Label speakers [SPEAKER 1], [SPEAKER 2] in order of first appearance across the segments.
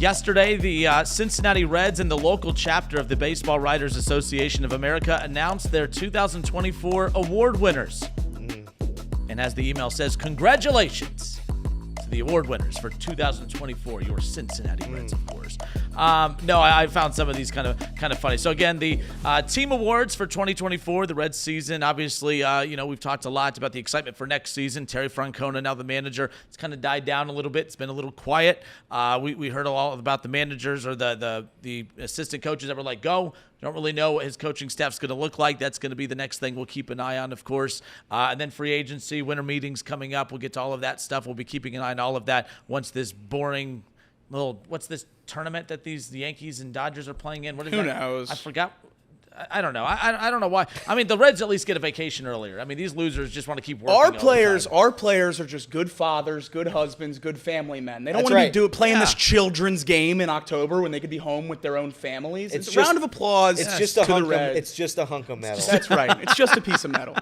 [SPEAKER 1] Yesterday, the Cincinnati Reds and the local chapter of the Baseball Writers Association of America announced their 2024 award winners. And as the email says, congratulations to the award winners for 2024, your Cincinnati Reds, of course. I found some of these kind of funny. So again, the team awards for 2024, the Reds season. Obviously, we've talked a lot about the excitement for next season. Terry Francona, now the manager, it's kind of died down a little bit. It's been a little quiet. We heard a lot about the managers or the assistant coaches that were let go. Don't really know what his coaching staff's going to look like. That's going to be the next thing we'll keep an eye on, of course. And then free agency, winter meetings coming up. We'll get to all of that stuff. We'll be keeping an eye on all of that once this boring what's this tournament that the Yankees and Dodgers are playing in? What is
[SPEAKER 2] Who
[SPEAKER 1] that?
[SPEAKER 2] knows?
[SPEAKER 1] I forgot. I don't know. I don't know why. I mean, the Reds at least get a vacation earlier. I mean, these losers just want to keep working.
[SPEAKER 2] Our players are just good fathers, good husbands, good family men. They don't want to be playing this children's game in October when they could be home with their own families. It's a round of applause.
[SPEAKER 3] It's just a hunk of metal.
[SPEAKER 2] That's right. It's just a piece of metal.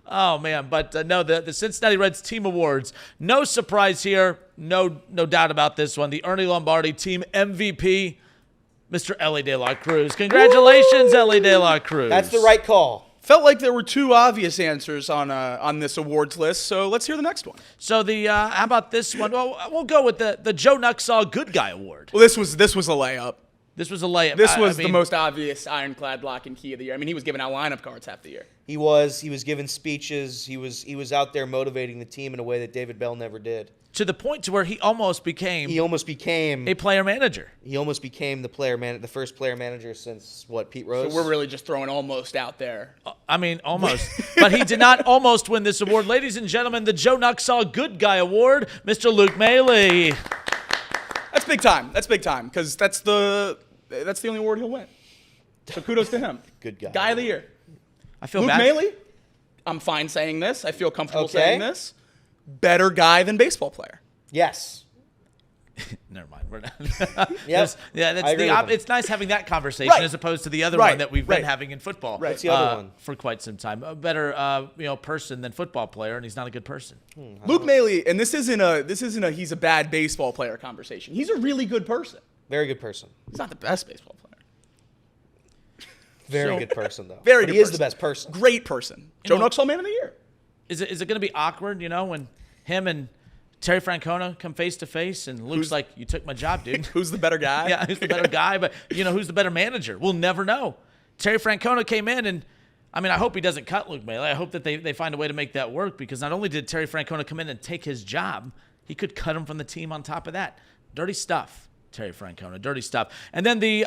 [SPEAKER 1] Oh man, but no, the Cincinnati Reds team awards. No surprise here. No doubt about this one. The Ernie Lombardi team MVP. Mr. Elly De La Cruz. Congratulations, Elly De La Cruz.
[SPEAKER 3] That's the right call.
[SPEAKER 2] Felt like there were two obvious answers on this awards list, so let's hear the next one.
[SPEAKER 1] So how about this one? Well, we'll go with the Joe Nuxhall Good Guy Award.
[SPEAKER 2] Well, this was a layup.
[SPEAKER 1] This was a layup.
[SPEAKER 2] This was the most obvious ironclad lock and key of the year. I mean, he was giving out lineup cards half the year.
[SPEAKER 3] He was giving speeches. He was out there motivating the team in a way that David Bell never did.
[SPEAKER 1] To the point to where he almost became
[SPEAKER 3] a
[SPEAKER 1] player manager.
[SPEAKER 3] He almost became the first player manager since Pete Rose.
[SPEAKER 2] So we're really just throwing almost out there.
[SPEAKER 1] I mean, almost. But he did not almost win this award. Ladies and gentlemen, the Joe Nuxhall Good Guy Award, Mr. Luke Maile.
[SPEAKER 2] That's big time. That's big time because that's the only award he'll win. So kudos to him.
[SPEAKER 3] Good guy.
[SPEAKER 2] Guy of the year.
[SPEAKER 1] I feel
[SPEAKER 2] Luke
[SPEAKER 1] bad.
[SPEAKER 2] Maile, I'm fine saying this. I feel comfortable saying this. Better guy than baseball player.
[SPEAKER 3] Yes.
[SPEAKER 1] Never mind. We're not.
[SPEAKER 3] Yes.
[SPEAKER 1] It's nice having that conversation as opposed to the other one that we've been having in football.
[SPEAKER 3] Right. That's the other one.
[SPEAKER 1] For quite some time. A better person than football player, and he's not a good person.
[SPEAKER 2] Luke Maile, and this isn't a he's a bad baseball player conversation. He's a really good person.
[SPEAKER 3] Very good person.
[SPEAKER 2] He's not the best baseball player.
[SPEAKER 3] Very good person though.
[SPEAKER 2] Very good.
[SPEAKER 3] He is the best person.
[SPEAKER 2] Great person. Joe Nuxhall Man of the Year.
[SPEAKER 1] Is it going to be awkward, when him and Terry Francona come face to face and Luke's like, you took my job, dude.
[SPEAKER 2] Who's the better guy?
[SPEAKER 1] Yeah, who's the better guy? But, who's the better manager? We'll never know. Terry Francona came in and, I hope he doesn't cut Luke Maile. I hope that they find a way to make that work because not only did Terry Francona come in and take his job, he could cut him from the team on top of that. Dirty stuff, Terry Francona. Dirty stuff. And then the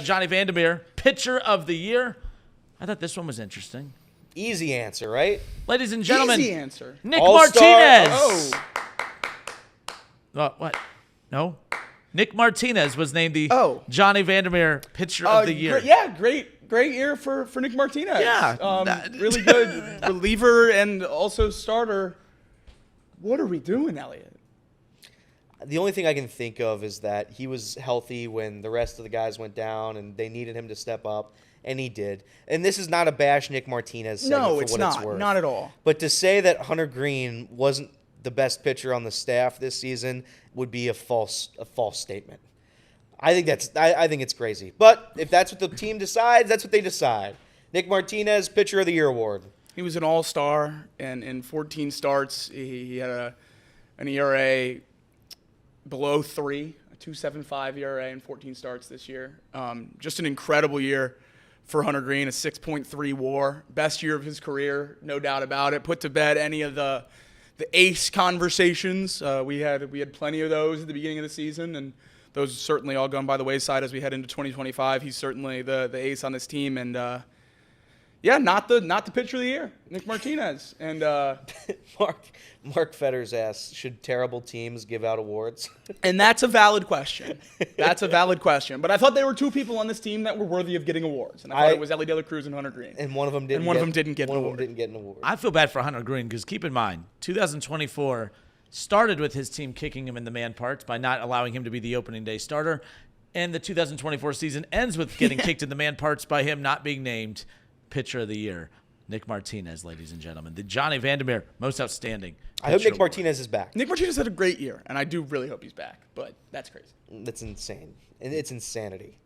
[SPEAKER 1] Johnny Van Der Meer, Pitcher of the Year. I thought this one was interesting.
[SPEAKER 3] Easy answer, right?
[SPEAKER 1] Ladies and gentlemen,
[SPEAKER 2] easy answer.
[SPEAKER 1] Nick
[SPEAKER 3] All-Star.
[SPEAKER 1] Martinez. What? No? Nick Martinez was named the Johnny Van Der Meer Pitcher of the Year.
[SPEAKER 2] Great year for Nick Martinez.
[SPEAKER 1] Yeah.
[SPEAKER 2] Really good reliever and also starter. What are we doing, Elliot?
[SPEAKER 3] The only thing I can think of is that he was healthy when the rest of the guys went down and they needed him to step up. And he did. And this is not a bash Nick Martinez segment for what it's worth.
[SPEAKER 2] No, it's not at all.
[SPEAKER 3] But to say that Hunter Greene wasn't the best pitcher on the staff this season would be a false statement. I think it's crazy. But if that's what the team decides, that's what they decide. Nick Martinez, Pitcher of the Year award.
[SPEAKER 2] He was an all-star, and in 14 starts, he had an ERA below 3, a 2.75 ERA in 14 starts this year. Just an incredible year for Hunter Greene, a 6.3 WAR, best year of his career, no doubt about it. Put to bed any of the ace conversations. We had plenty of those at the beginning of the season, and those certainly all gone by the wayside as we head into 2025. He's certainly the ace on this team, and not the pitcher of the year, Nick Martinez. And
[SPEAKER 3] Mark Fetter's asked, should terrible teams give out awards?
[SPEAKER 2] And that's a valid question. That's a valid question. But I thought there were two people on this team that were worthy of getting awards, and I thought it was Elly De La Cruz and Hunter Greene.
[SPEAKER 3] And one of them didn't.
[SPEAKER 2] Get an award.
[SPEAKER 1] I feel bad for Hunter Greene because keep in mind, 2024 started with his team kicking him in the man parts by not allowing him to be the opening day starter, and the 2024 season ends with getting kicked in the man parts by him not being named Pitcher of the Year. Nick Martinez, ladies and gentlemen. The Johnny Van Der Meer, most outstanding.
[SPEAKER 3] I hope
[SPEAKER 1] pitcher
[SPEAKER 3] Nick Martinez is back.
[SPEAKER 2] Nick Martinez had a great year, and I do really hope he's back, but that's crazy.
[SPEAKER 3] That's insane. And it's insanity.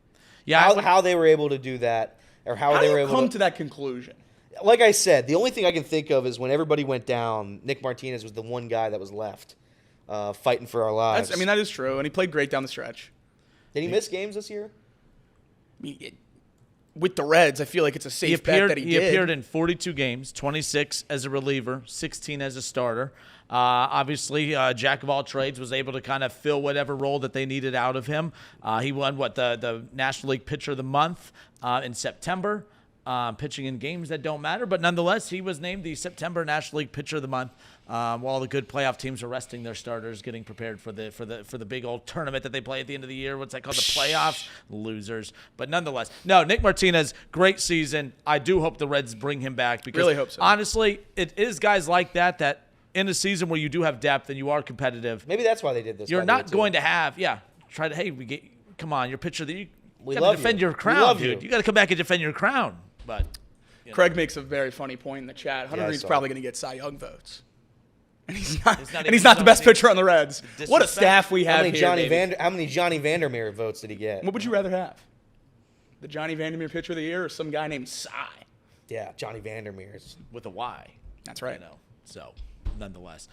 [SPEAKER 1] Yeah,
[SPEAKER 3] How they were able to do that, or how they
[SPEAKER 2] do
[SPEAKER 3] were
[SPEAKER 2] you
[SPEAKER 3] able
[SPEAKER 2] come
[SPEAKER 3] to
[SPEAKER 2] to that conclusion?
[SPEAKER 3] Like I said, the only thing I can think of is when everybody went down, Nick Martinez was the one guy that was left fighting for our lives.
[SPEAKER 2] That is true, and he played great down the stretch.
[SPEAKER 3] Did he miss games this year?
[SPEAKER 2] With the Reds, I feel like it's a safe bet that he did.
[SPEAKER 1] He appeared in 42 games, 26 as a reliever, 16 as a starter. Obviously, jack of all trades, was able to kind of fill whatever role that they needed out of him. He won the National League Pitcher of the Month in September, pitching in games that don't matter. But nonetheless, he was named the September National League Pitcher of the Month. While the good playoff teams are resting their starters, getting prepared for the big old tournament that they play at the end of the year. What's that called? The playoffs? Losers. But nonetheless, no, Nick Martinez, great season. I do hope the Reds bring him back because
[SPEAKER 2] really hope so.
[SPEAKER 1] Honestly, it is guys like that in a season where you do have depth and you are competitive.
[SPEAKER 3] Maybe that's why they did this.
[SPEAKER 1] You're not going to have come on, your pitcher that you got to defend your crown,
[SPEAKER 3] we love
[SPEAKER 1] dude. You got to come back and defend your crown. But
[SPEAKER 2] Craig makes a very funny point in the chat. Hunter Greene's probably going to get Cy Young votes. And he's not the best pitcher on the Reds. What a staff we have here,
[SPEAKER 3] How many Johnny Van Der Meer votes did he get?
[SPEAKER 2] What would you rather have? The Johnny Van Der Meer pitcher of the year or some guy named Cy?
[SPEAKER 3] Yeah, Johnny Van Der Meer.
[SPEAKER 1] with a Y.
[SPEAKER 2] That's right.
[SPEAKER 1] So, nonetheless.